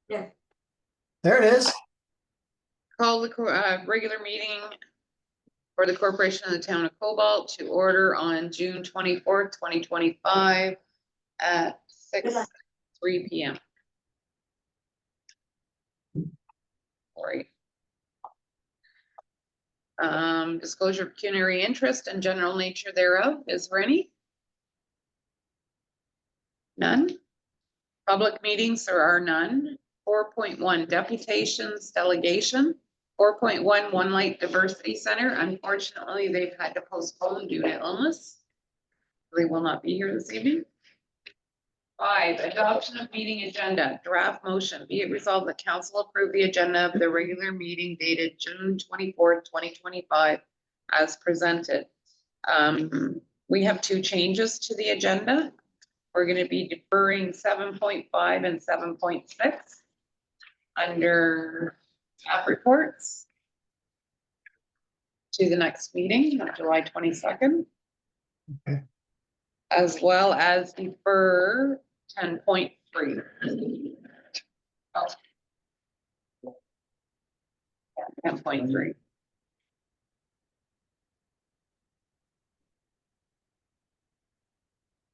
Yeah. There it is. Call the regular meeting for the corporation of the town of Cobalt to order on June 24th, 2025 at 6:03 p.m. Sorry. Disclosure of pecuniary interest and general nature thereof. Is there any? None. Public meetings, there are none. 4.1 deputations delegation. 4.1 One Light Diversity Center. Unfortunately, they've had to postpone due to illness. They will not be here this evening. 5, adoption of meeting agenda, draft motion. Be it resolved that council approve the agenda of the regular meeting dated June 24th, 2025 as presented. We have 2 changes to the agenda. We're going to be deferring 7.5 and 7.6 under staff reports to the next meeting on July 22nd. Okay. As well as defer 10.3. Oh. 10.3.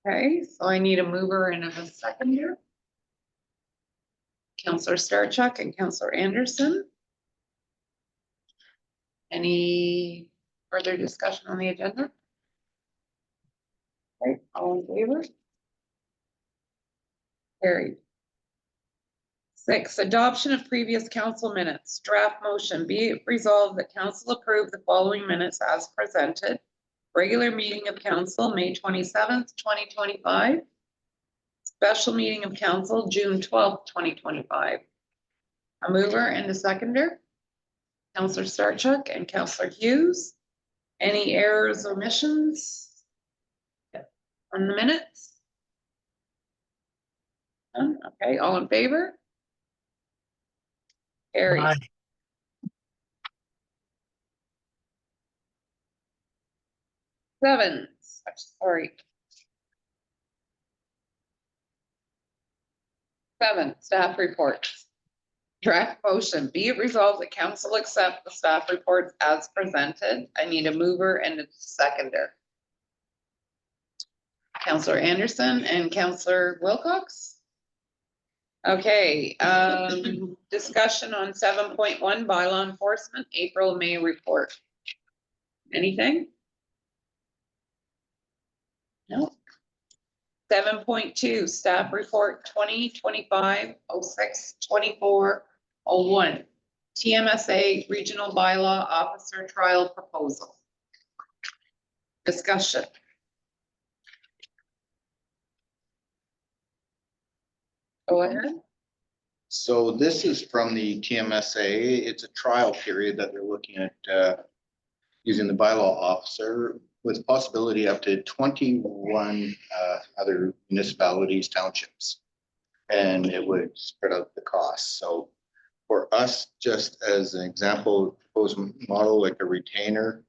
Okay, so I need a mover and a second here. Councillor Starchuk and Councillor Anderson. Any further discussion on the agenda? Right, all in favor? Carried. 6, adoption of previous council minutes. Draft motion. Be it resolved that council approve the following minutes as presented. Regular meeting of council, May 27th, 2025. Special meeting of council, June 12th, 2025. A mover and a seconder. Councillor Starchuk and Councillor Hughes. Any errors or omissions on the minutes? None? Okay, all in favor? Carried. Aye. Seven, sorry. 7, staff reports. Draft motion. Be it resolved that council accept the staff reports as presented. I need a mover and a seconder. Councillor Anderson and Councillor Wilcox. Okay, discussion on 7.1 bylaw enforcement, April, May report. Anything? No. 7.2 staff report 2025-06-2401 TMSA regional bylaw officer trial proposal. Discussion. Go ahead. So this is from the TMSA. It's a trial period that they're looking at using the bylaw officer with possibility up to 21 other municipalities, townships. And it would spread out the costs. So for us, just as an example, proposed model like a retainer,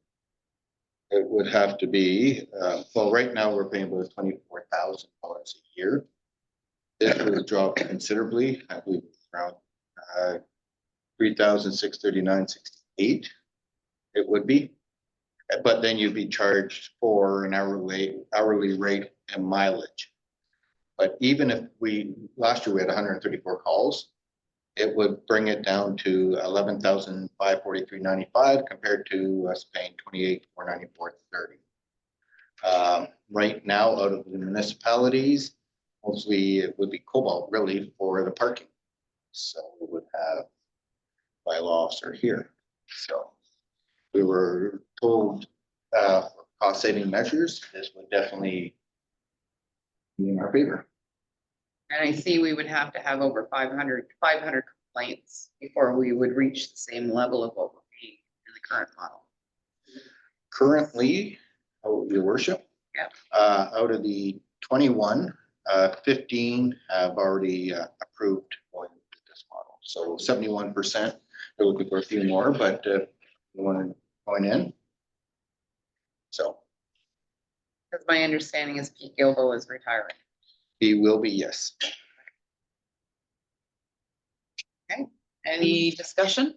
it would have to be, well, right now we're paying about $24,000 a year. This would drop considerably, I believe around $3,639.68 it would be. But then you'd be charged for an hourly rate and mileage. But even if last year we had 134 calls, it would bring it down to $11,543.95 compared to us paying $28,494.30. Right now, out of the municipalities, mostly it would be Cobalt really for the parking. So we would have bylaw officer here. So we were told for cost saving measures, this would definitely be in our favor. And I see we would have to have over 500 complaints before we would reach the same level of what we're paying in the current model. Currently, your worship, yeah. Out of the 21, 15 have already approved going with this model. So 71%, they're looking for a few more, but one going in. So. Because my understanding is Pete Gilbo is retiring. He will be, yes. Any discussion?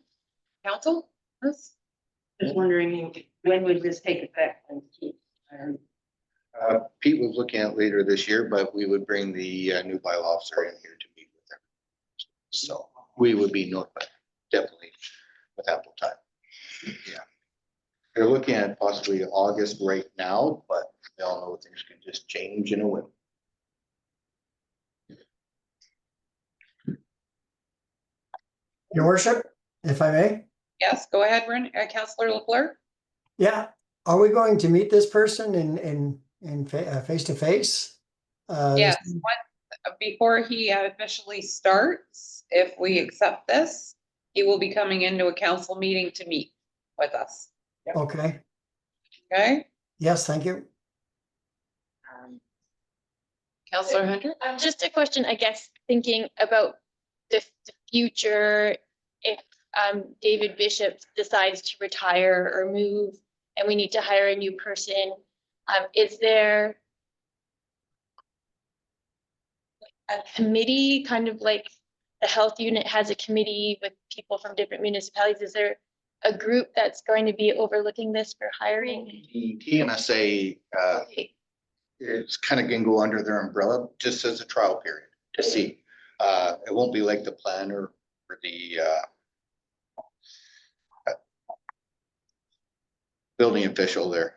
Council? Yes? Just wondering, when would this take effect? Pete was looking at later this year, but we would bring the new bylaw officer in here to meet with them. So we would be notified, definitely with ample time. Yeah. They're looking at possibly August right now, but we all know things can just change in a whim. Your worship, if I may? Yes, go ahead, Councillor Leclerc. Yeah, are we going to meet this person face to face? Yes, before he officially starts, if we accept this, he will be coming into a council meeting to meet with us. Okay, Okay? yes, thank you. Councillor Hunter? Just a question, I guess, thinking about the future, if David Bishop decides to retire or move and we need to hire a new person, is there a committee, kind of like the health unit has a committee with people from different municipalities? Is there a group that's going to be overlooking this for hiring? The TMSA, Okay. it's kind of going to go under their umbrella just as a trial period to see. It won't be like the planner or the building official there,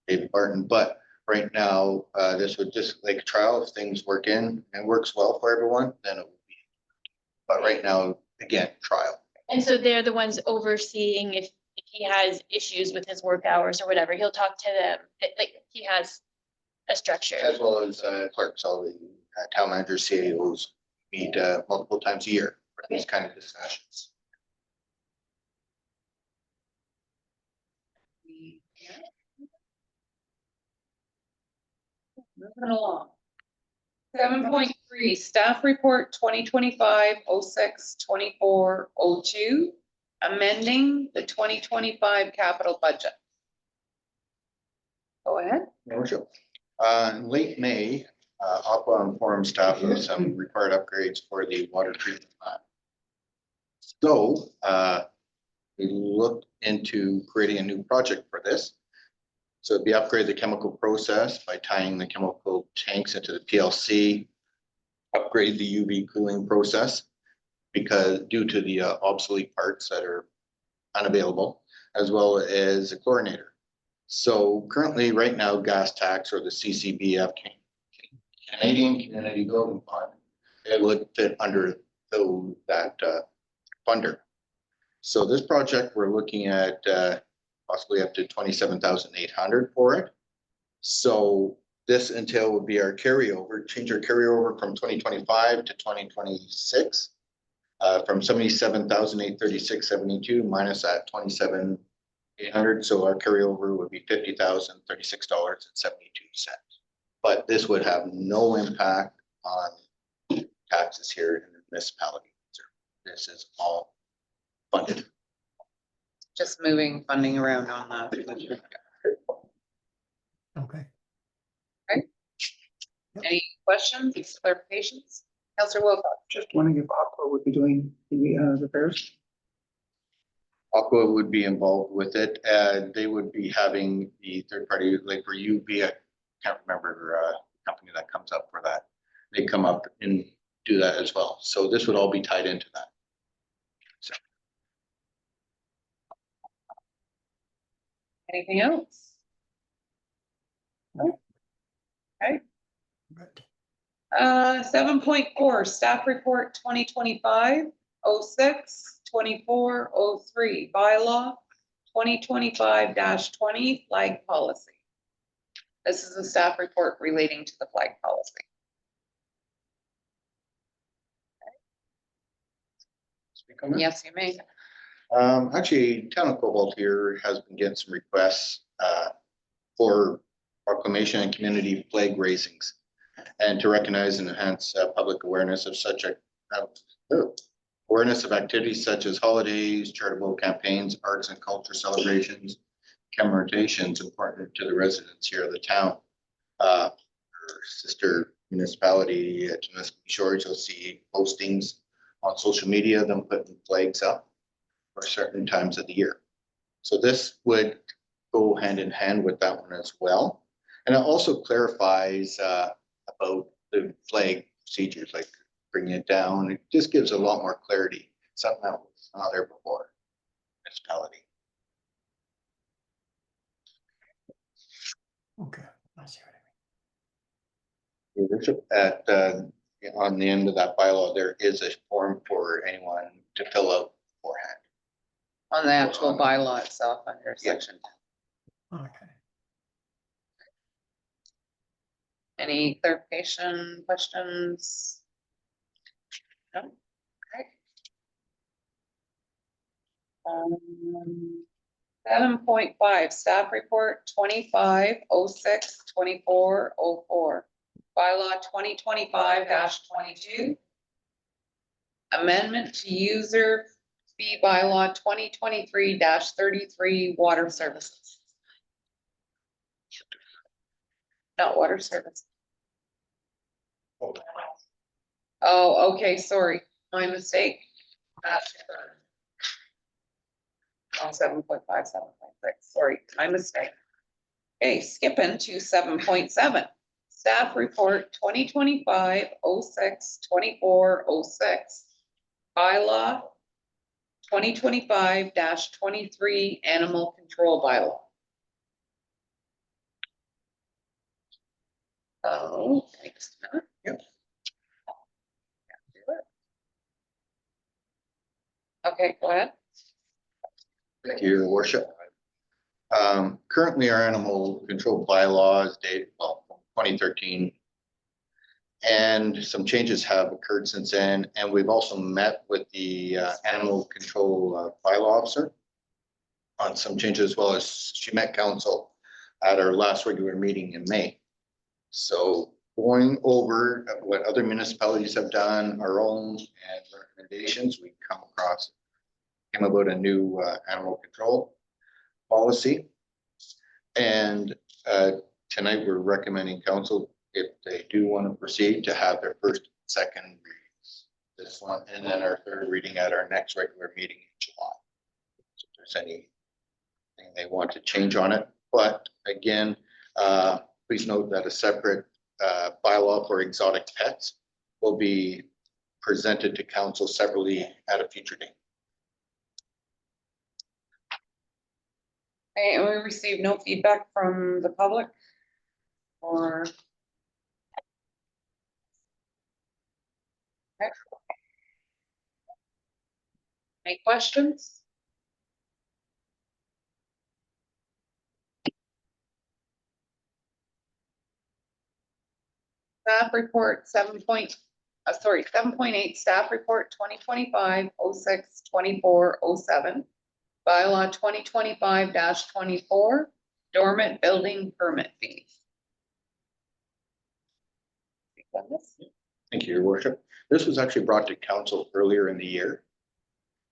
David Barton, but right now, this would just like a trial. If things work in and works well for everyone, then it would be. But right now, again, trial. And so they're the ones overseeing if he has issues with his work hours or whatever, he'll talk to them, like he has a structure. As well as clerks, all the town managers, CAOs meet multiple times a year for these kind of discussions. Moving along. 7.3, staff report 2025-06-24-02, amending the 2025 capital budget. Go ahead. No joke. In late May, Aqua informed staff of some required upgrades for the water treatment plant. So we looked into creating a new project for this. So it'd be upgrade the chemical process by tying the chemical tanks into the PLC, upgrade the UV cooling process because due to the obsolete parts that are unavailable, as well as a chlorinator. So currently, right now, gas tax or the CCBF Canadian Community Building Fund, it would fit under that funder. So this project, we're looking at possibly up to 27,800 for it. So this entail would be our carryover, change our carryover from 2025 to 2026. From 77,836.72 minus that 27,800. So our carryover would be $50,036.72. But this would have no impact on taxes here in the municipality. This is all funded. Just moving funding around on that. Okay. Any questions, clarifications? Councillor Wilcox? Just wondering if Aqua would be doing the repairs? Aqua would be involved with it. They would be having the third party, like for UV, I can't remember the company that comes up for that. They come up and do that as well. So this would all be tied into that. So. Anything else? Okay. Right. 7.4, staff report 2025-06-24-03, bylaw 2025-20 flag policy. This is a staff report relating to the flag policy. Speak on that? Yes, you may. Actually, Town of Cobalt here has been getting some requests for proclamation and community flag raisings, and to recognize and enhance public awareness of such awareness of activities such as holidays, charitable campaigns, arts and culture celebrations, commemorations important to the residents here of the town. Our sister municipality, Shores, you'll see postings on social media, them putting flags up for certain times of the year. So this would go hand in hand with that one as well. And it also clarifies about the flag procedures, like bringing it down. It just gives a lot more clarity, something that was not there before. Municipality. Okay, I see what Your worship, at, on the end of that bylaw, there is a form for anyone to fill out beforehand. On the actual bylaw itself under Yeah. section. I mean. Okay. Any clarification, questions? No? Okay. 7.5, staff report 2506-2404. Bylaw 2025-22. Amendment to user fee bylaw 2023-33 water services. Not water service. Oh, okay, sorry, my mistake. Oh, 7.5, 7.6, sorry, my mistake. Okay, skipping to 7.7. Staff report 2025-06-2406. Bylaw 2025-23 animal control bylaw. Oh, thanks. Yep. Okay, go ahead. Thank you, your worship. Currently, our animal control bylaw is dated, well, 2013. And some changes have occurred since then, and we've also met with the animal control bylaw officer on some changes, as well as she met council at our last regular meeting in May. So going over what other municipalities have done, our own and recommendations, we came about a new animal control policy. And tonight we're recommending council, if they do want to proceed, to have their first, second readings. This one, and then our third reading at our next regular meeting in July. So if there's anything they want to change on it, but again, please note that a separate bylaw for exotic pets will be presented to council separately at a future date. Okay, and we received no feedback from the public or. Okay. Any questions? Staff report 7.8, staff report 2025-06-2407. Bylaw 2025-24, dormant building permit fees. Thank you, your worship. This was actually brought to council earlier in the year.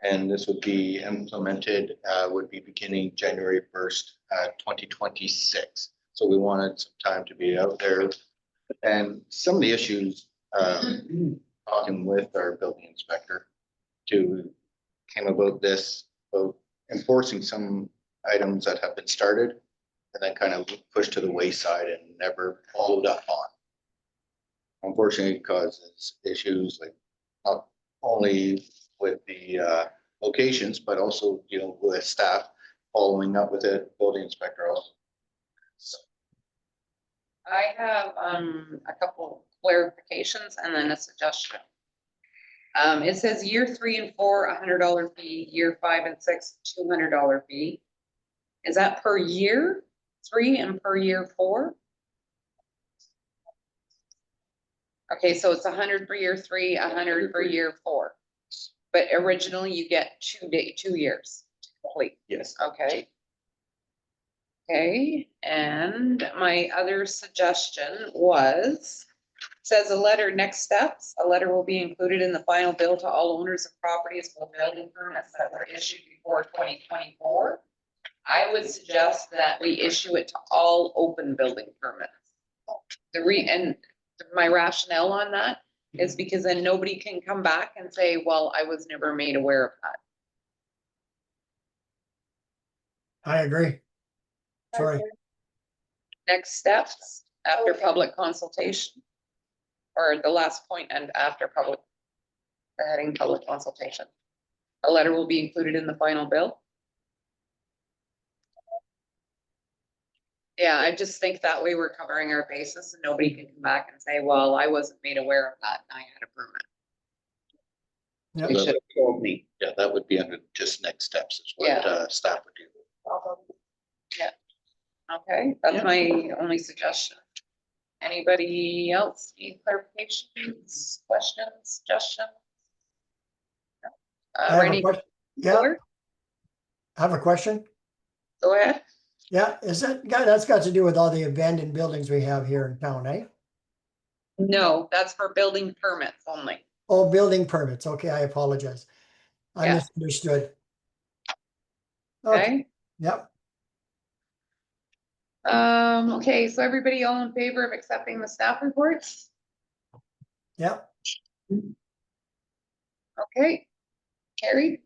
And this would be implemented, would be beginning January 1st, 2026. So we wanted some time to be out there. And some of the issues, talking with our building inspector came about this, about enforcing some items that have been started and then kind of pushed to the wayside and never followed up on. Unfortunately, it causes issues like not only with the locations, but also dealing with staff following up with it, building inspector also. So, I have a couple clarifications and then a suggestion. It says year 3 and 4, $100 fee, year 5 and 6, $200 fee. Is that per year 3 and per year 4? Okay, so it's 100 for year 3, 100 for year 4. But originally you get 2 years to complete. yes. Okay. Okay, and my other suggestion was, says a letter, next steps, a letter will be included in the final bill to all owners of properties for building permits that were issued before 2024. I would suggest that we issue it to all open building permits. And my rationale on that is because then nobody can come back and say, well, I was never made aware of that. I agree. Sorry. Next steps after public consultation. Or the last point and after public, heading public consultation. A letter will be included in the final bill. Yeah, I just think that way we're covering our bases and nobody can come back and say, well, I wasn't made aware of that and I had a permit. Yep. You should have told me. Yeah, that would be under just next steps is what Yeah. Staff would do. Okay, that's my only suggestion. Anybody else need clarifications, questions, suggestions? I have a Rainey, question. Yeah, I have a question. go ahead. Yeah, that's got to do with all the abandoned buildings we have here in town, eh? No, that's for building permits only. Oh, building permits. Okay, I apologize. I Yeah. misunderstood. Okay, Okay, yep, okay, so everybody all in favor of accepting the staff reports? yep. Okay, carried.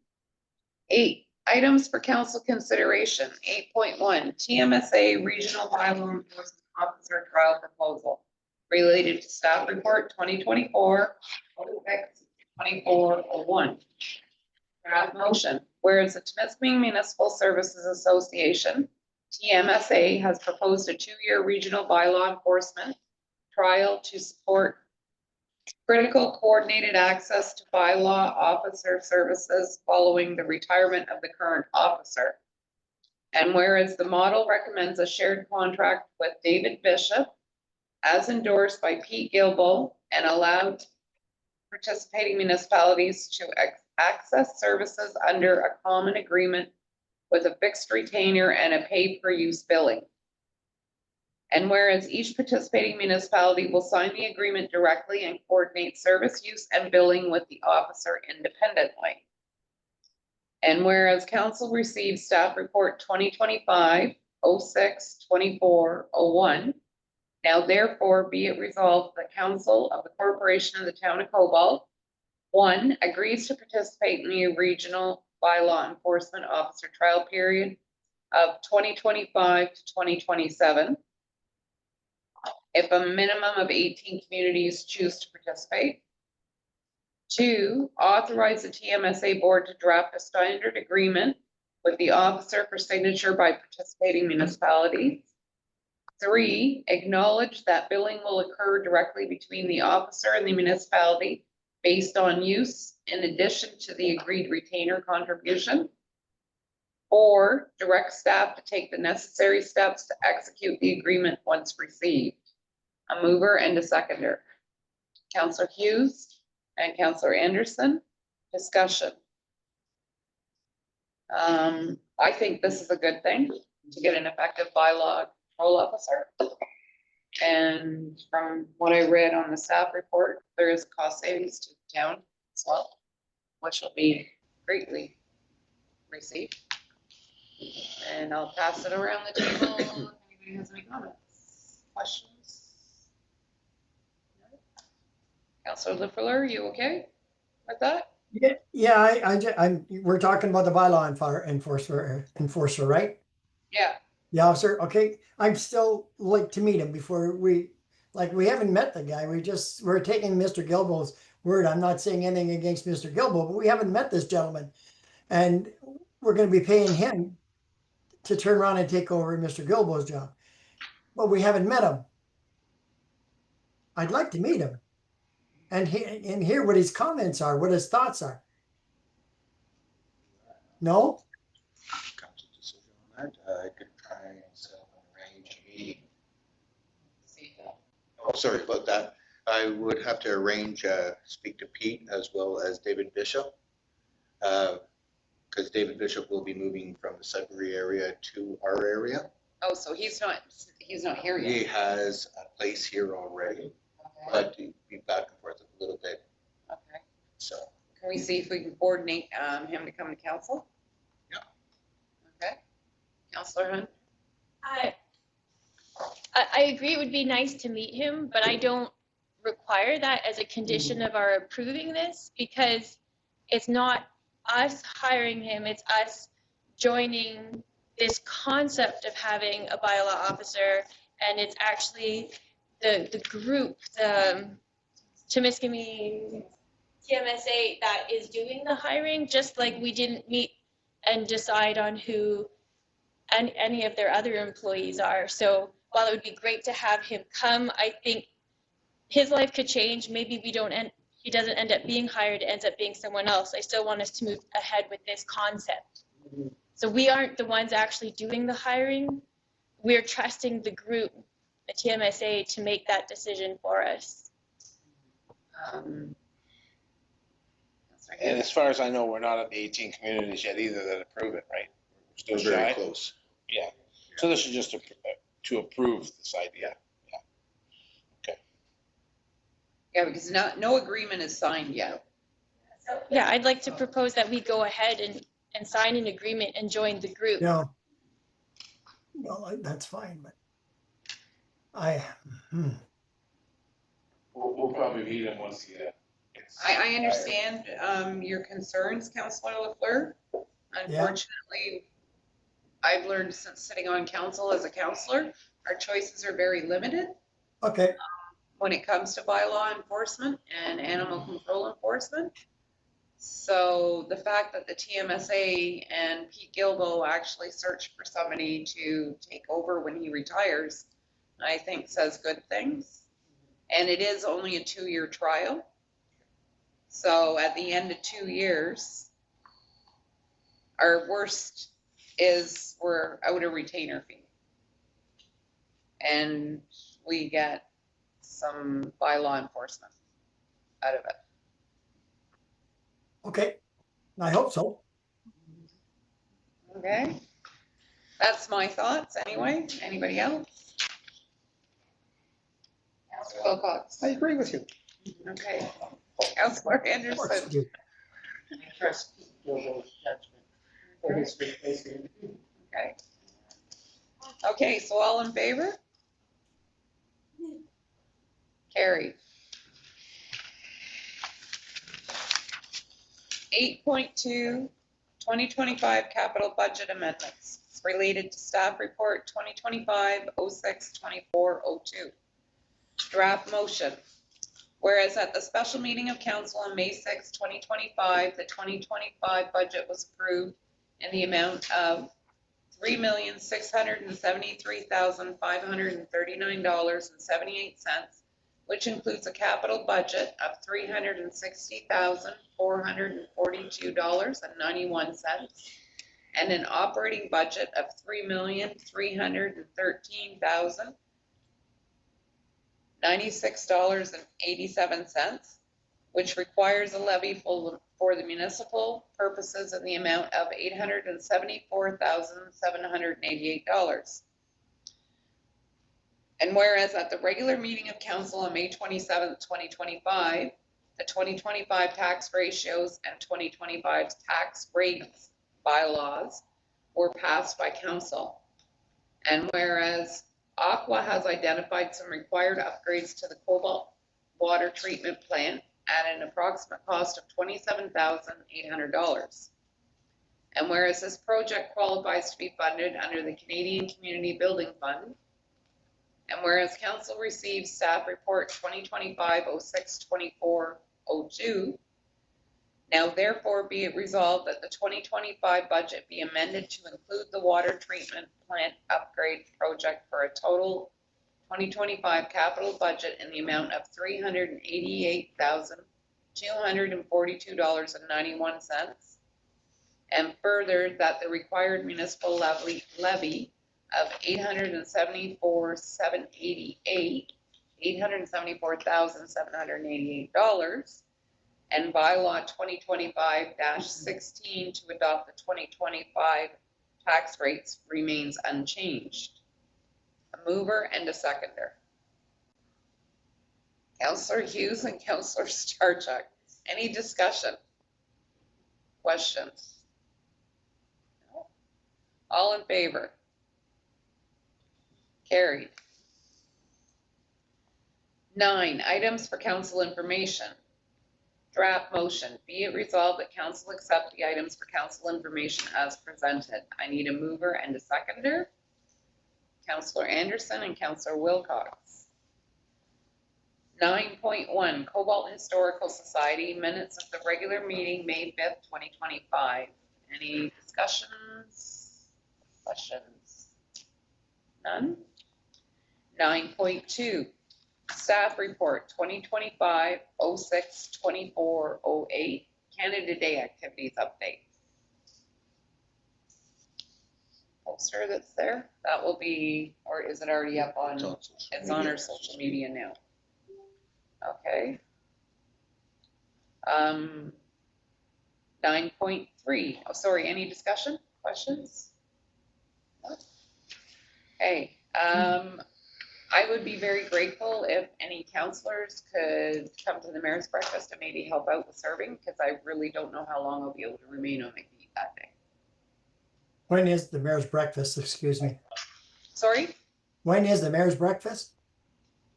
8, items for council consideration. 8.1, TMSA Regional Bylaw Enforcement Officer Trial Proposal related to staff report 2024 2401. Draft motion, whereas the Temiskaming Municipal Services Association, TMSA, has proposed a 2-year regional bylaw enforcement trial to support critical coordinated access to bylaw officer services following the retirement of the current officer. And whereas the model recommends a shared contract with David Bishop as endorsed by Pete Gilbo and allowed participating municipalities to access services under a common agreement with a fixed retainer and a pay-per-use billing. And whereas each participating municipality will sign the agreement directly and coordinate service use and billing with the officer independently. And whereas council received staff report 2025-06-2401, now therefore be it resolved that council of the corporation of the town of Cobalt, 1, agrees to participate in the regional bylaw enforcement officer trial period of 2025 to 2027. If a minimum of 18 communities choose to participate. 2, authorize the TMSA board to draft a standard agreement with the officer for signature by participating municipalities. 3, acknowledge that billing will occur directly between the officer and the municipality based on use in addition to the agreed retainer contribution. 4, direct staff to take the necessary steps to execute the agreement once received. A mover and a seconder. Councillor Hughes and Councillor Anderson, discussion. I think this is a good thing to get an effective bylaw control officer. And from what I read on the staff report, there is cost savings to the town as well, which will be greatly received. And I'll pass it around the table. If anybody has any comments, questions? Councillor Lafleur, are you okay with that? Yeah, we're talking about the bylaw enforcer, right? Yeah, The officer, okay, I'd still like to meet him before we haven't met the guy, we're taking Mr. Gilbo's word. I'm not saying anything against Mr. Gilbo, but we haven't met this gentleman. And we're gonna be paying him to turn around and take over Mr. Gilbo's job. But we haven't met him. I'd like to meet him. And hear what his comments are, what his thoughts are. No? Council decision on that. I could try and set up an arrange a meeting. Oh, sorry about that. I would have to arrange, speak to Pete as well as David Bishop. Because David Bishop will be moving from the Sudbury area to our area. oh, so he's not here He yet. has a place here already, Okay. but he'd be back and forth a little bit, Okay. so. Can we see if we can coordinate him to come to council? Yeah. Okay. Councillor Hunt? I agree it would be nice to meet him, but I don't require that as a condition of our approving this, because it's not us hiring him, it's us joining this concept of having a bylaw officer, and it's actually the group, the Timiskaming TMSA that is doing the hiring, just like we didn't meet and decide on who any of their other employees are. So while it would be great to have him come, I think his life could change. Maybe he doesn't end up being hired, it ends up being someone else. I still want us to move ahead with this concept. So we aren't the ones actually doing the hiring. We're trusting the group, the TMSA, to make that decision for us. And as far as I know, we're not at the 18 communities yet either that approve it, right? We're We're still very shy. close. Yeah. So this is just to approve this idea. Yeah, because no agreement is signed yet. Yeah, I'd like to propose that we go ahead and sign an agreement and join the group. No. Well, that's fine, but We'll probably meet him once he gets. I understand your concerns, Councillor Lafleur. Unfortunately, I've learned since sitting on council as a councillor, our choices are very limited okay, when it comes to bylaw enforcement and animal control enforcement. So the fact that the TMSA and Pete Gilbo actually searched for somebody to take over when he retires, I think says good things. And it is only a 2-year trial. So at the end of 2 years, our worst is we're out a retainer fee. And we get some bylaw enforcement out of it. okay. I hope so. Okay? That's my thoughts anyway. Anybody else? Councillor Wilcox. I agree with you. Okay. Councillor Of course Anderson. you do. Trust Gilbo's judgment for his replacement. Okay. Okay, so all in favor? Carried. 8.2, 2025 capital budget amendments. It's related to staff report 2025-06-2402. Draft motion. Whereas at the special meeting of council on May 6, 2025, the 2025 budget was approved in the amount of $3,673,539.78, which includes a capital budget of $360,442.91 and an operating budget of $3,313,096.87, which requires a levy for the municipal purposes in the amount of $874,788. And whereas at the regular meeting of council on May 27th, 2025, the 2025 tax ratios and 2025 tax rates bylaws were passed by council. And whereas Aqua has identified some required upgrades to the Cobalt water treatment plant at an approximate cost of $27,800. And whereas this project qualifies to be funded under the Canadian Community Building Fund, and whereas council received staff report 2025-06-2402, now therefore be it resolved that the 2025 budget be amended to include the water treatment plant upgrade project for a total 2025 capital budget in the amount of $388,242.91, and further that the required municipal levy of $874,788 and bylaw 2025-16 to adopt the 2025 tax rates remains unchanged. A mover and a seconder. Councillor Hughes and Councillor Starchuk. Any discussion? Questions? No? All in favor? Carried. 9, items for council information. Draft motion, be it resolved that council accept the items for council information as presented. I need a mover and a seconder. Councillor Anderson and Councillor Wilcox. 9.1, Cobalt Historical Society minutes of the regular meeting, May 5th, 2025. Any discussions? Questions? None? 9.2, staff report 2025-06-2408, Canada Day activities update. Poster that's there, that will be, or is it already up on, it's on our social media now. Okay. 9.3, oh, sorry, any discussion, questions? No? Okay, I would be very grateful if any counselors could come to the mayor's breakfast and maybe help out with serving, because I really don't know how long I'll be able to remain on my feet that day. When is the mayor's breakfast? Excuse me. Sorry? When is the mayor's breakfast?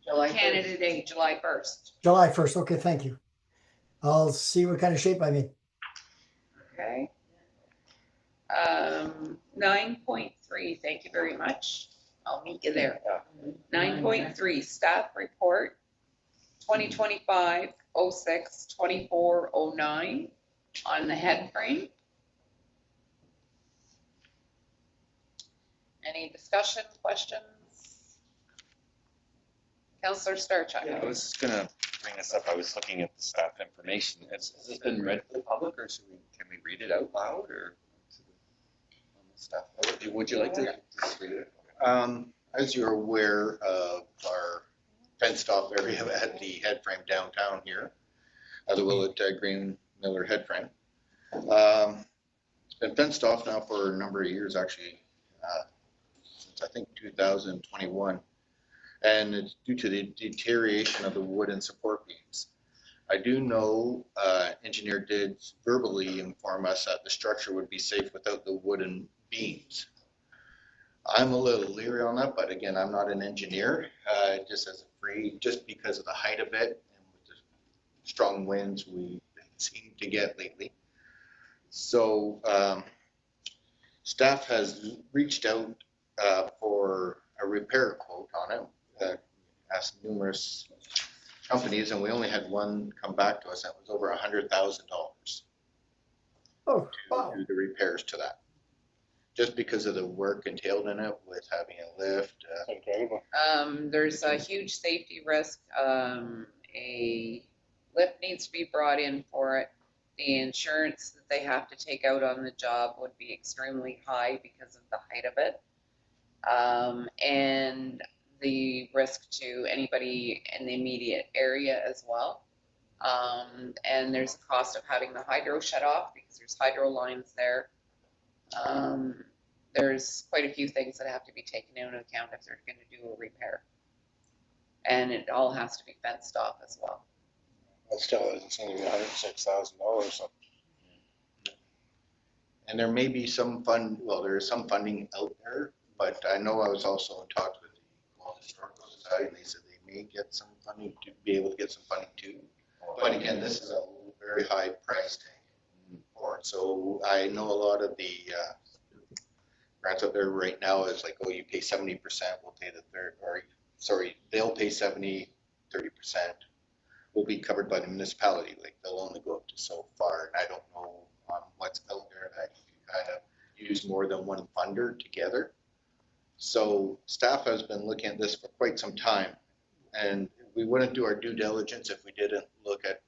July Canada Day, July 1st. July 1st. Okay, thank you. I'll see what kind of shape I'm in. Okay. 9.3, thank you very much. I'll meet you there. 9.3, staff report 2025-06-2409 on the head frame. Any discussion, questions? Councillor Starchuck. Yeah, I was just gonna bring this up. I was looking at the staff information. Has this been read to the public, or can we read it out loud, or on the staff? Would you like to just read it? As you're aware of our fenced off area at the head frame downtown here, the Willett Green Miller head frame. It's been fenced off now for a number of years, actually, since I think 2021. And it's due to the deterioration of the wooden support beams. I do know engineer did verbally inform us that the structure would be safe without the wooden beams. I'm a little leery on that, but again, I'm not an engineer. Just as a just because of the height of it and with the strong winds we seem to get lately. So staff has reached out for a repair quote on it. Asked numerous companies, and we only had one come back to us. That was over $100,000 Oh, wow. to do the repairs to that. Just because of the work entailed in it with having a lift. There's a huge safety risk. A lift needs to be brought in for it. The insurance that they have to take out on the job would be extremely high because of the height of it. And the risk to anybody in the immediate area as well. And there's the cost of having the hydro shut off because there's hydro lines there. There's quite a few things that have to be taken into account if they're going to do a repair. And it all has to be fenced off as well. That still isn't seem to be $106,000. And there may be some there is some funding out there, but I know I was also in talks with the Cobalt Historical Society, and they said they may get some funding to be able to get some funding too. But again, this is a very high price tag for it. So I know a lot of the grants out there right now is like, oh, you pay 70%, we'll pay the third, or sorry, they'll pay 70, 30% will be covered by the municipality. Like they'll only go up to so far. And I don't know what's out there that you can kind of use more than one funder together. So staff has been looking at this for quite some time, and we wouldn't do our due diligence if we didn't look at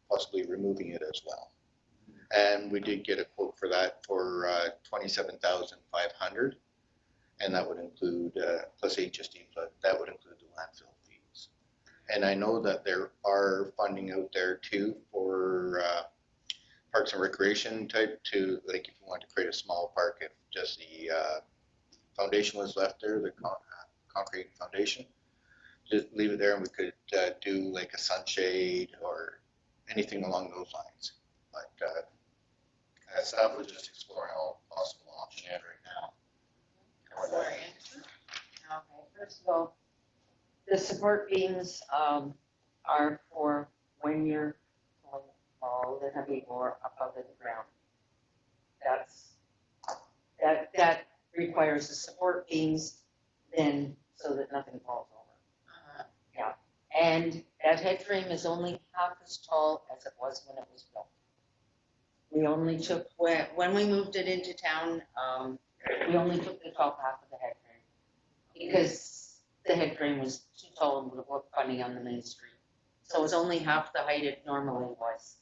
possibly removing it as well. And we did get a quote for that for $27,500, and that would include plus HSD, but that would include the landfill fees. And I know that there are funding out there too for parks and recreation type to, like if you want to create a small park, if just the foundation was left there, the concrete foundation, just leave it there and we could do like a sunshade or anything along those lines. But staff was just exploring all possible options right now. Okay, first of all, The support beams, are for when you're pulling all the heavy ore up out of the ground. That requires the support beams then so that nothing falls over. Yeah, and that head frame is only half as tall as it was when it was built. We only took, when we moved it into town, we only took the top half of the head frame because the head frame was too tall and would have looked funny on the main street. So it was only half the height it normally was.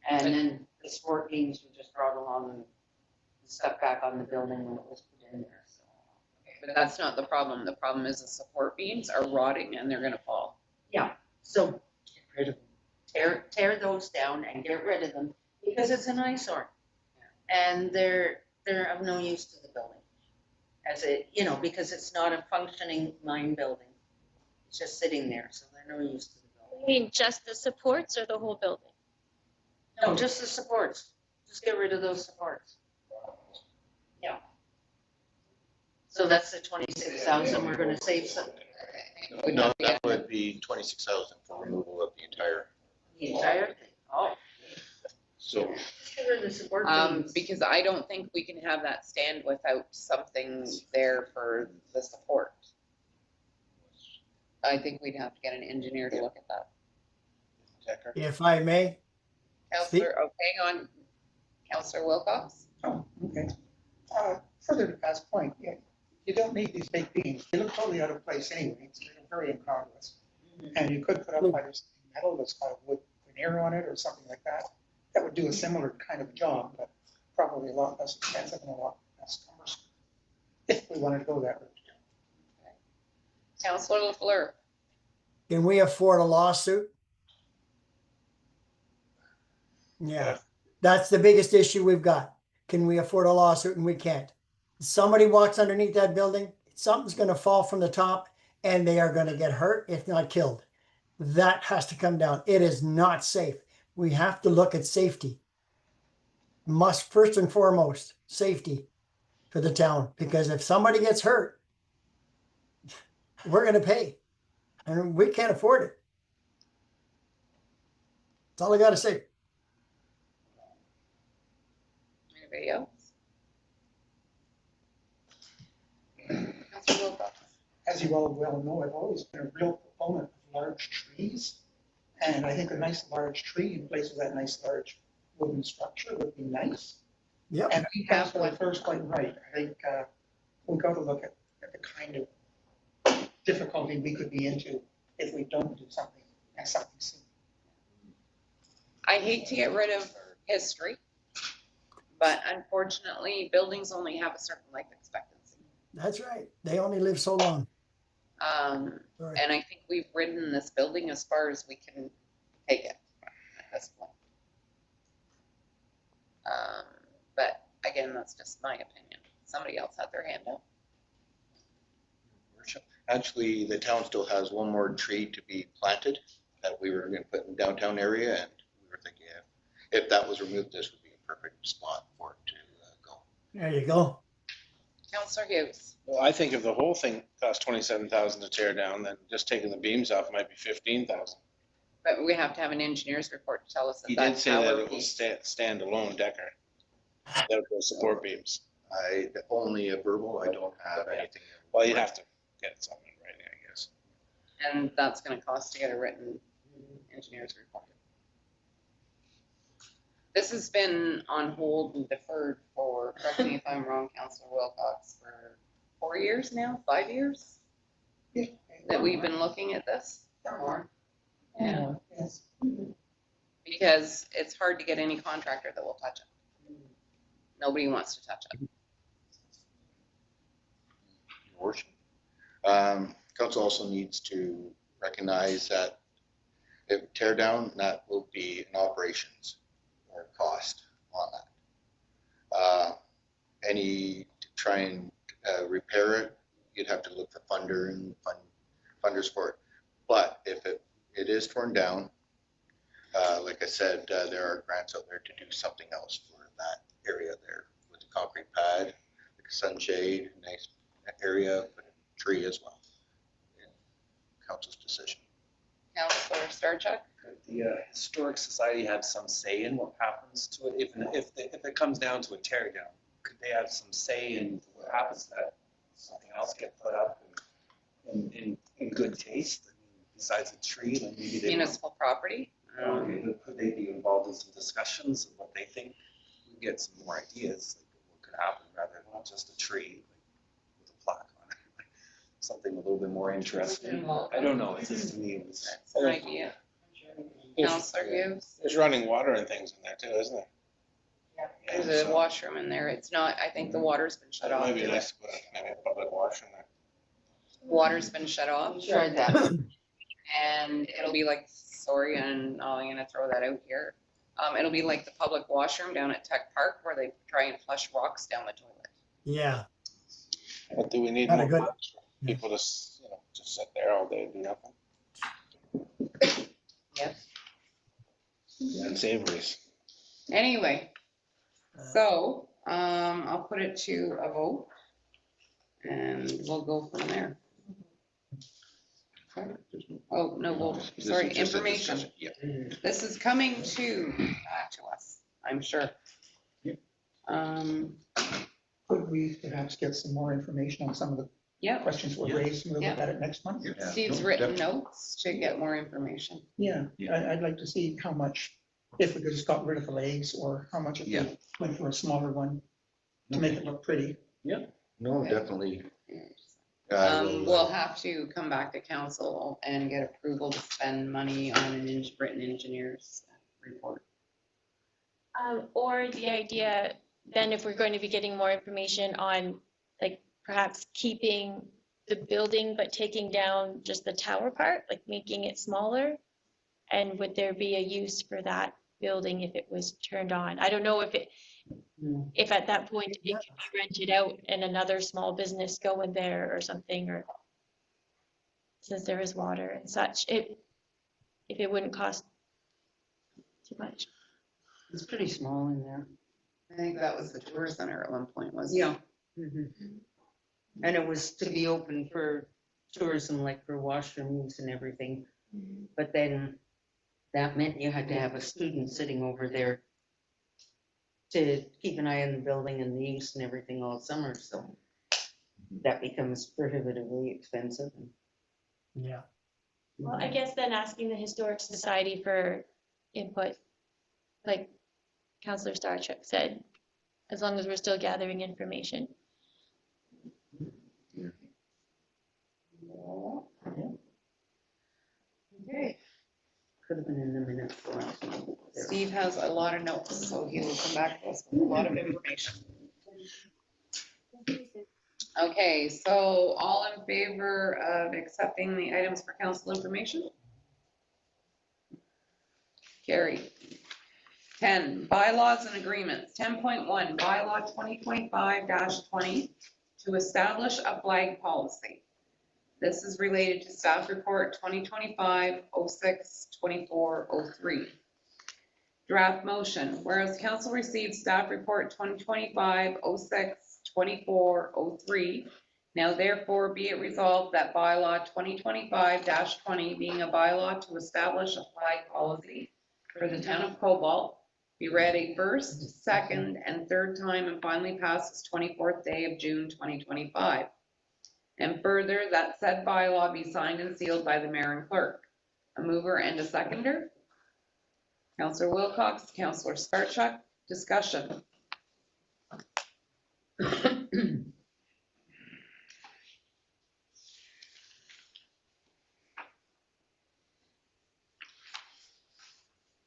And then the support beams were just brought along and stuck back on the building when it was put in there, so. But that's not the problem. The problem is the support beams are rotting and they're gonna fall. Yeah, so Get rid of them. tear those down and get rid of them because it's an eyesore. And they're of no use to the building. As it, you know, because it's not a functioning mine building. It's just sitting there, so they're no use to the You building. mean just the supports or the whole building? No, just the supports. Just get rid of those supports. Yeah. So that's the 26,000 we're gonna save some, No, that would be 26,000 for removal of the entire. the entire thing. Oh, So just get rid of the support beams. Because I don't think we can have that stand without something there for the support. I think we'd have to get an engineer to look at that. Decker. If I may, Counselor, okay, on Counselor Wilcox? Oh, okay. Further to Pat's point, yeah, you don't need these big beams. They look totally out of place anyway. It's very incongruous. And you could put up either something metal that's got a wood veneer on it or something like that. That would do a similar kind of job, but probably a lot less expensive and a lot less cumbersome. If we wanted to go that route. Counselor LaFleur? can we afford a lawsuit? Yeah, that's the biggest issue we've got. Can we afford a lawsuit? And we can't. Somebody walks underneath that building, something's going to fall from the top and they are going to get hurt, if not killed. That has to come down. It is not safe. We have to look at safety. Must first and foremost, safety for the town. Because if somebody gets hurt, we're going to pay. And we can't afford it. That's all I got to say. Anybody else? Counselor Wilcox? As you all well know, I've always been a real proponent of large trees. And I think a nice large tree in place of that nice large wooden structure would be nice. Yep. And I think Councilor LaFleur's quite right. I think we've got to look at the kind of difficulty we could be into if we don't do something and something soon. I hate to get rid of history, but unfortunately, buildings only have a certain life expectancy. That's right. They only live so long. Sorry. And I think we've ridden this building as far as we can take it at this point. But again, that's just my opinion. Somebody else had their hand up. actually, the town still has one more tree to be planted that we were going to put in the downtown area, and we were thinking if that was removed, this would be a perfect spot for it to go. There you go. Counselor Hughes? Well, I think if the whole thing costs 27,000 to tear down, then just taking the beams off might be 15,000. But we have to have an engineer's report to tell us that He did that's say how that we're it was being. standalone Decker. That was support beams. Only a verbal, I don't have anything. Well, you'd have to get something in writing, I guess. And that's gonna cost to get a written engineer's report. This has been on hold and deferred for, correct me if I'm wrong, Counselor Wilcox, for 4 years now, 5 years? Yeah. That we've been looking at this? Or Yeah, yes. because it's hard to get any contractor that will touch it. Nobody wants to touch it. Your worship. Council also needs to recognize that if tear down, that will be an operations or cost on that. Any to try and repair it, you'd have to look for funders for it. But if it is torn down, like I said, there are grants out there to do something else for that area there with the concrete pad, like a sunshade, nice area, but a tree as well. council's decision. Councillor Starchuck? The Historic Society have some say in what happens to it, if it comes down to a tear down, could they have some say in what happens to that? Something else get put up in good taste, I mean, besides a tree, then maybe they. Municipal property? Could they be involved in some discussions of what they think? We get some more ideas, like what could happen rather than just a tree like, with a plaque on it. Something a little bit more interesting. I don't know, it's just to me, it was. That's an idea. Councillor Hughes? There's running water and things in there too, isn't there? There's a washroom in there. It's not, I think the water's been shut off. Maybe nice to put maybe a public washroom there. Water's been shut off. Tried that. And it'll be like, sorry, and I'm gonna throw that out here. It'll be like the public washroom down at Tech Park where they try and flush rocks down the toilet. Yeah, But do we need Not a more good- parks for people to, just sit there all day and do nothing? Yes. And savories. Anyway, so, I'll put it to a vote. And we'll go from there. Oh, no, vote, This sorry, is just a information. discussion. Yeah. This is coming to us, I'm sure. Could we perhaps get some more information on some of the Yeah, questions were raised, and we'll look Yeah. at it next month? Yeah. Steve's No, written definitely. notes to get more information. Yeah, I'd like to see how much, if we just got rid of the legs, or how much if Yeah. we went for a smaller one to make it look pretty. No, definitely. I will, We'll have to come back to council and get approval to spend money on an written engineer's report. Or the idea, then if we're going to be getting more information on, like, perhaps keeping the building, but taking down just the tower part, like making it smaller? And would there be a use for that building if it was turned on? I don't know if at that point it could be rented out and another small business go in there or something, or since there is water and such, if it wouldn't cost too much. It's pretty small in there. I think that was the tourist center at one point, wasn't it? Yeah. And it was to be open for tourism, like for washrooms and everything. But then that meant you had to have a student sitting over there to keep an eye on the building and the use and everything all summer, so that becomes prohibitively expensive. yeah. Well, I guess then asking the Historic Society for input, like Councillor Starchuk said, as long as we're still gathering information. Okay, Could have been in the minutes the last month. Steve has a lot of notes, so he will come back to us with a lot of information. Okay, so all in favor of accepting the items for council information? Carried. 10, bylaws and agreements. 10.1, bylaw 2025-20 to establish a flag policy. This is related to staff report 2025-06-2403. Draft motion, whereas council received staff report 2025-06-2403, now therefore be it resolved that bylaw 2025-20 being a bylaw to establish a flag policy for the town of Cobalt be read a first, second, and third time and finally passed this 24th day of June 2025. And further, that said bylaw be signed and sealed by the mayor and clerk. A mover and a seconder. Councillor Wilcox, Councillor Starchuk, discussion.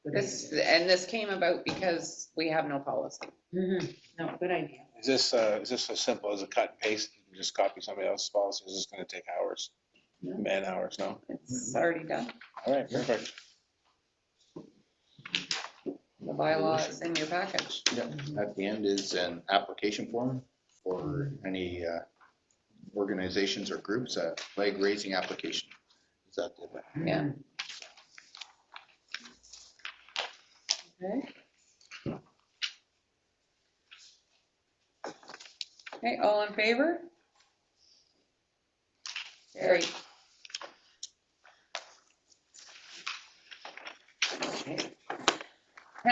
This came about because we have no policy. No, good idea. Is this as simple as a cut and paste? You can just copy somebody else's policy? Is this gonna take hours? Man hours, no? It's already done. All right, perfect. The bylaw is in your package. Yeah, at the end is an application form for any organizations or groups, a flag raising application. Is that the? Yeah. Okay. Okay, all in favor? Carried.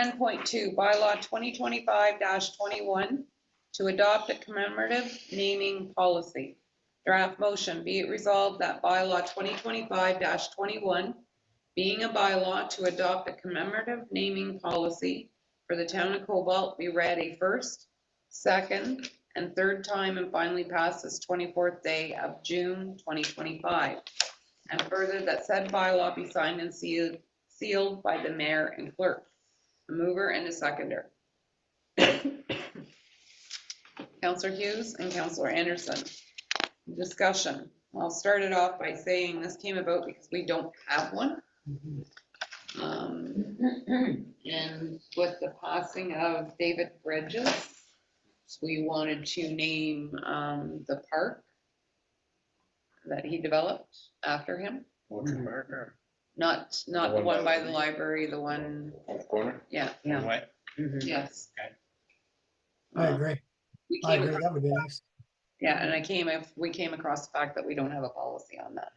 10.2, bylaw 2025-21, to adopt a commemorative naming policy. Draft motion, be it resolved that bylaw 2025-21, being a bylaw to adopt a commemorative naming policy for the town of Cobalt, be read a first, second, and third time and finally passed this 24th day of June 2025. And further, that said bylaw be signed and sealed by the mayor and clerk. A mover and a seconder. Councillor Hughes and Councillor Anderson. Discussion. I'll start it off by saying this came about because we don't have one. And with the passing of David Bridges, we wanted to name the park that he developed after him. Orchard Park or Not the one by the library, the one, on the corner? yeah, Anyway, yes. I agree. We I came, agree. That would be nice. yeah, and we came across the fact that we don't have a policy on that.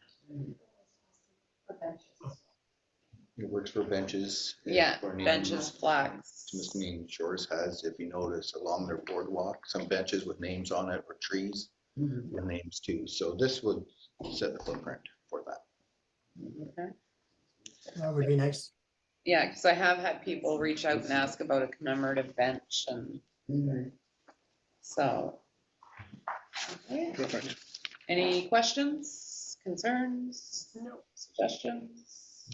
It works for benches. Yeah, for names. benches, flags. Misdemeanor Shores has, if you notice, along their boardwalk, some benches with names on it or trees with names too. So this would set the footprint for that. Okay. That would be nice. Yeah, because I have had people reach out and ask about a commemorative bench and so. Okay. perfect. Any questions, concerns? No. Suggestions?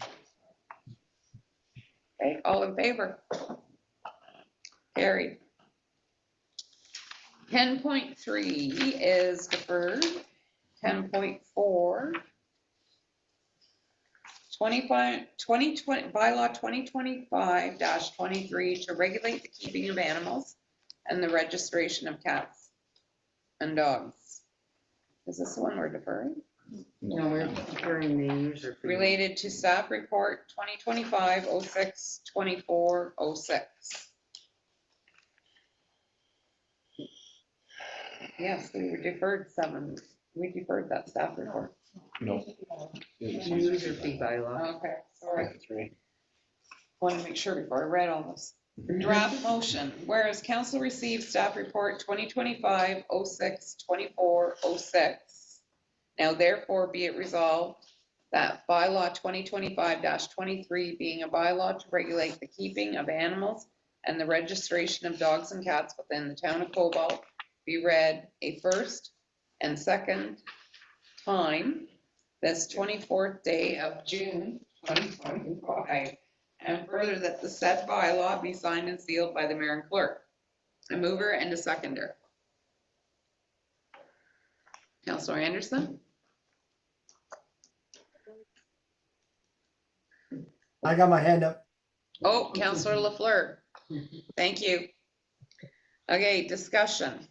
Okay, all in favor? Carried. 10.3 is deferred. 10.4. 2020 bylaw 2025-23 to regulate the keeping of animals and the registration of cats and dogs. Is this the one we're deferring? No, we're hearing the user fee. Related to staff report 2025-06-24-06. Yes, we deferred that staff report. No. User fee bylaw. Okay, sorry. 3. Want to make sure before I read all this. Draft motion, whereas council received staff report 2025-06-24-06. Now therefore be it resolved that bylaw 2025-23 being a bylaw to regulate the keeping of animals and the registration of dogs and cats within the town of Cobalt be read a first and second time this 24th day of June 2025. And further, that the said bylaw be signed and sealed by the mayor and clerk. A mover and a seconder. Councillor Anderson? I got my hand up. Oh, Councillor LaFleur. Thank you. Okay, discussion.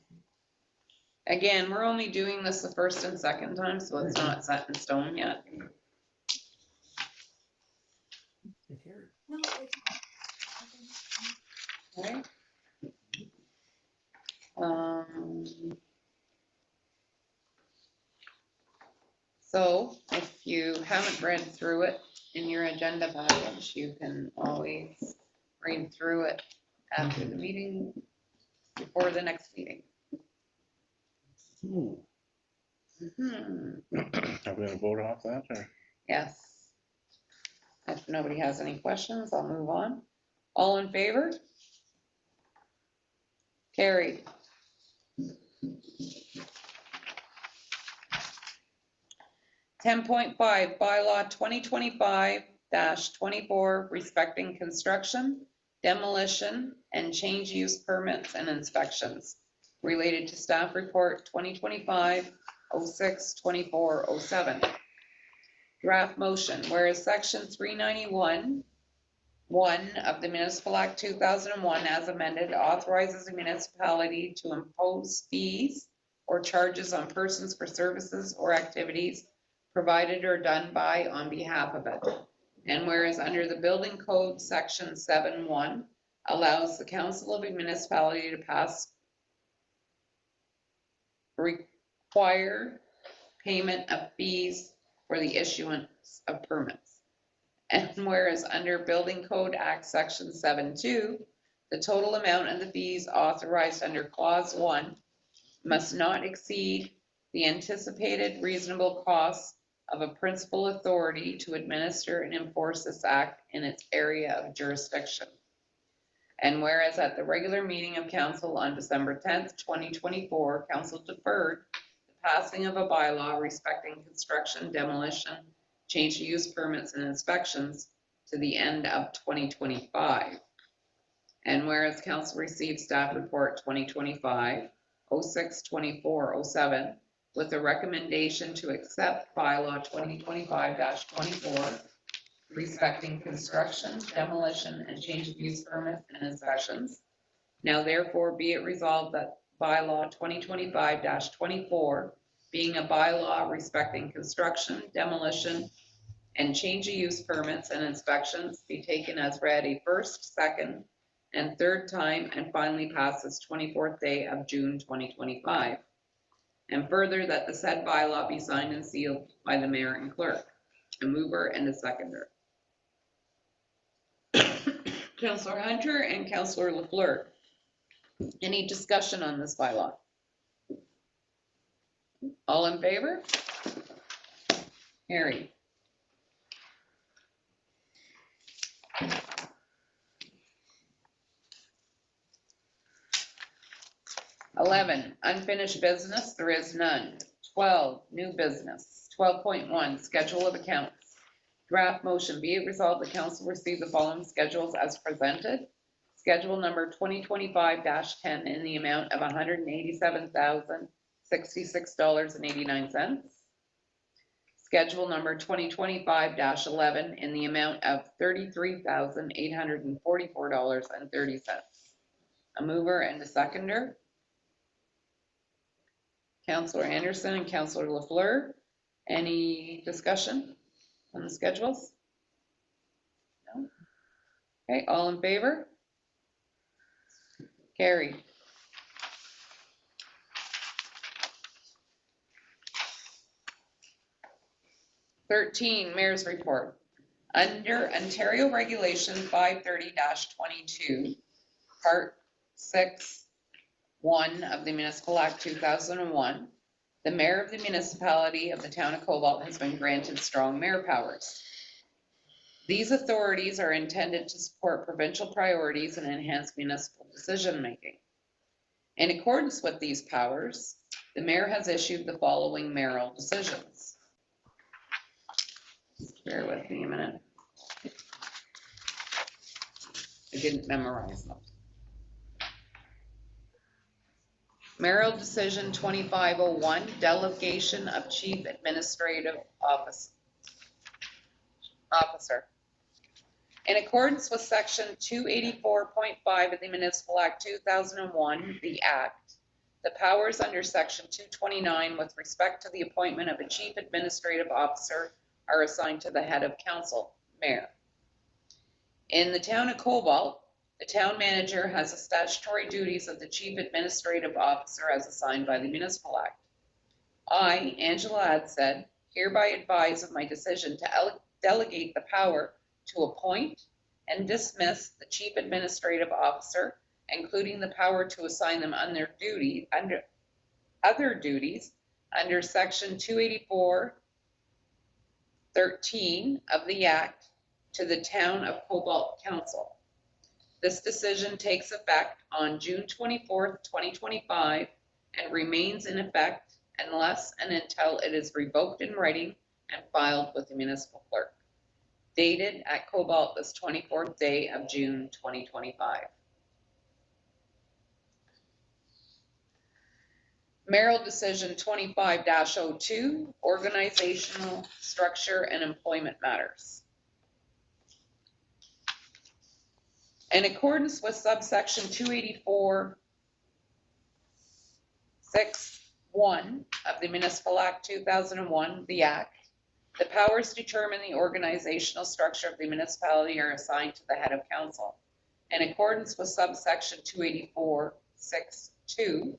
Again, we're only doing this the first and second time, so it's not set in stone yet. Okay. So if you haven't read through it in your agenda package, you can always read through it after the meeting, before the next meeting. Are we gonna vote off that or? Yes. If nobody has any questions, I'll move on. All in favor? Carried. .5 bylaw 2025-24 respecting construction, demolition, and change use permits and inspections related to staff report 2025-06-24-07. Draft motion, whereas section 391(1) of the Municipal Act 2001 as amended authorizes a municipality to impose fees or charges on persons for services or activities provided or done by on behalf of it. And whereas under the building code section 7(1) allows the council of a municipality to pass require payment of fees for the issuance of permits. And whereas under Building Code Act Section 7.2, the total amount of the fees authorized under Clause 1 must not exceed the anticipated reasonable costs of a principal authority to administer and enforce this act in its area of jurisdiction. And whereas at the regular meeting of council on December 10th, 2024, council deferred the passing of a bylaw respecting construction, demolition, change of use permits and inspections to the end of 2025. And whereas council received staff report 2025-06-24-07 with a recommendation to accept bylaw 2025-24 respecting construction, demolition, and change of use permits and inspections. Now therefore be it resolved that bylaw 2025-24, being a bylaw respecting construction, demolition, and change of use permits and inspections, be taken as read a first, second, and third time, and finally passed this 24th day of June 2025. And further, that the said bylaw be signed and sealed by the mayor and clerk, a mover and a seconder. Councillor Hunter and Councillor LaFleur. Any discussion on this bylaw? All in favor? Carried. Unfinished business, there is none. 12, new business. 12.1, schedule of accounts. Draft motion, be it resolved the council receive the following schedules as presented. Schedule number 2025-10 in the amount of $187,066.89. Schedule number 2025-11 in the amount of $33,844.30. A mover and a seconder. Councillor Anderson and Councillor LaFleur. Any discussion on the schedules? No? Okay, all in favor? Carried. Mayor's report. Under Ontario Regulation 530-22, Part 6(1) of the Municipal Act 2001, the mayor of the municipality of the town of Cobalt has been granted strong mayor powers. These authorities are intended to support provincial priorities and enhance municipal decision-making. In accordance with these powers, the mayor has issued the following mayoral decisions. Bear with me a minute. I didn't memorize them. Mayoral Decision 2501, Delegation of Chief Administrative Officer. In accordance with Section 284.5 of the Municipal Act 2001, the Act, the powers under Section 229 with respect to the appointment of a Chief Administrative Officer are assigned to the head of council, mayor. In the town of Cobalt, the town manager has the statutory duties of the Chief Administrative Officer as assigned by the Municipal Act. I, Angela Adstead, hereby advise of my decision to delegate the power to appoint and dismiss the Chief Administrative Officer, including the power to assign them under other duties under Section 284(13) of the Act to the Town of Cobalt Council. This decision takes effect on June 24th, 2025 and remains in effect unless and until it is revoked in writing and filed with the municipal clerk. Dated at Cobalt this 24th day of June 2025. Mayoral Decision 25-02, Organizational Structure and Employment Matters. In accordance with subsection 284(6)(1) of the Municipal Act 2001, the Act, the powers to determine the organizational structure of the municipality are assigned to the head of council. In accordance with subsection 284(6)(2)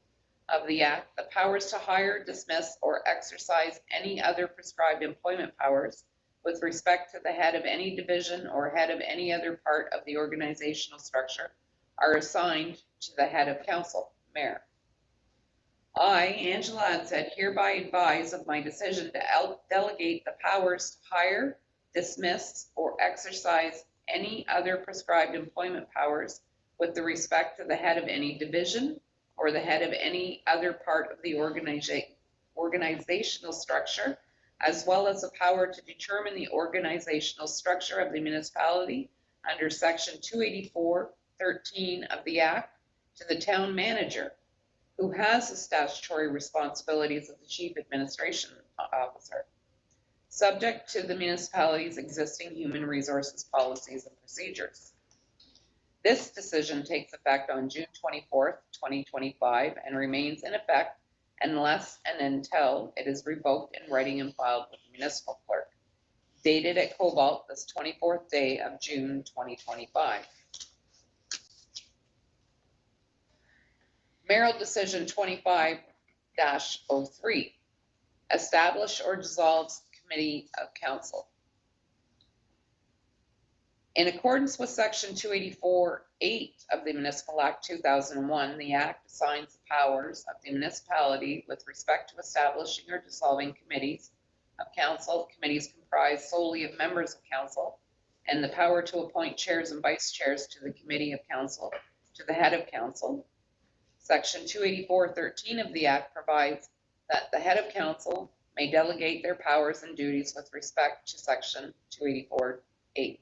of the Act, the powers to hire, dismiss, or exercise any other prescribed employment powers with respect to the head of any division or head of any other part of the organizational structure are assigned to the head of council, mayor. I, Angela Adsett, hereby advise of my decision to delegate the powers to hire, dismiss, or exercise any other prescribed employment powers with the respect to the head of any division or the head of any other part of the organizational structure, as well as the power to determine the organizational structure of the municipality under section 284(13) of the Act, to the town manager, who has the statutory responsibilities of the chief administration officer, subject to the municipality's existing human resources policies and procedures. This decision takes effect on June 24th, 2025, and remains in effect unless and until it is revoked in writing and filed with the municipal clerk. Dated at Cobalt this 24th day of June 2025. Mayoral Decision 25-03. Establish or dissolves Committee of Council. In accordance with Section 284(8) of the Municipal Act 2001, the Act assigns the powers of the municipality with respect to establishing or dissolving committees of council, committees comprised solely of members of council, and the power to appoint chairs and vice chairs to the Committee of Council, to the head of council. Section 284(13) of the Act provides that the head of council may delegate their powers and duties with respect to Section 284(8).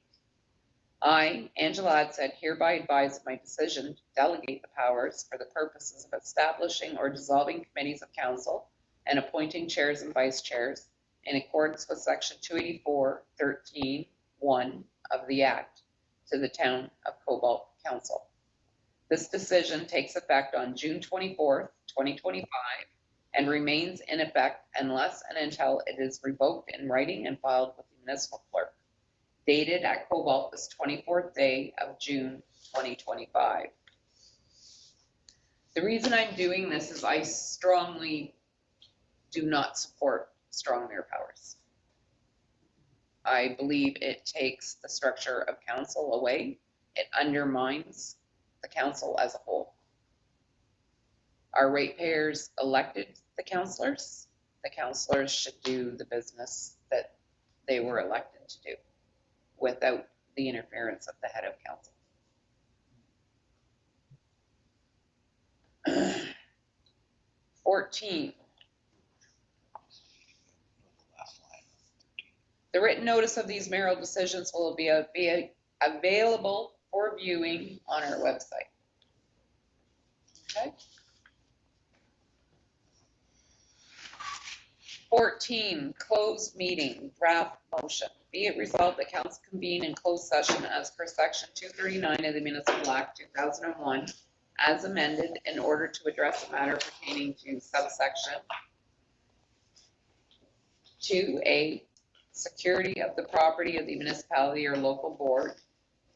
I, Angela Adsett, hereby advise of my decision to delegate the powers for the purposes of establishing or dissolving committees of council and appointing chairs and vice chairs in accordance with Section 284(13)(1) of the Act, to the Town of Cobalt Council. This decision takes effect on June 24th, 2025, and remains in effect unless and until it is revoked in writing and filed with the municipal clerk. Dated at Cobalt this 24th day of June 2025. The reason I'm doing this is I strongly do not support strong mayor powers. I believe it takes the structure of council away. It undermines the council as a whole. Our ratepayers elected the councillors. The councillors should do the business that they were elected to do without the interference of the head of council. 14. The written notice of these mayoral decisions will be available for viewing on our website. Okay. 14, closed meeting, draft motion. Be it resolved that council convene in closed session as per section 239 of the Municipal Act 2001, as amended, in order to address a matter pertaining to subsection 2A, security of the property of the municipality or local board.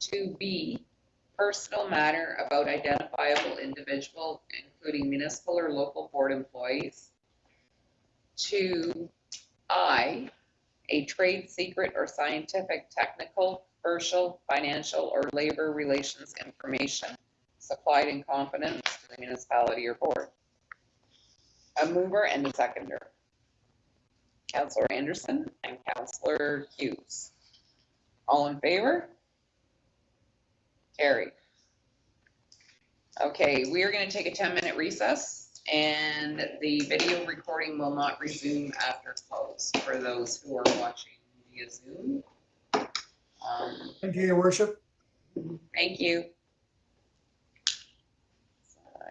2B, personal matter about identifiable individual, including municipal or local board employees. 2I, a trade secret or scientific, technical, commercial, financial, or labor relations information supplied in confidence to the municipality or board. A mover and a seconder. Councillor Anderson and Councillor Hughes. All in favor? Carried. Okay, we are going to take a 10-minute recess, and the video recording will not resume after close for those who are watching via Zoom. Thank you, Your Worship. Thank you.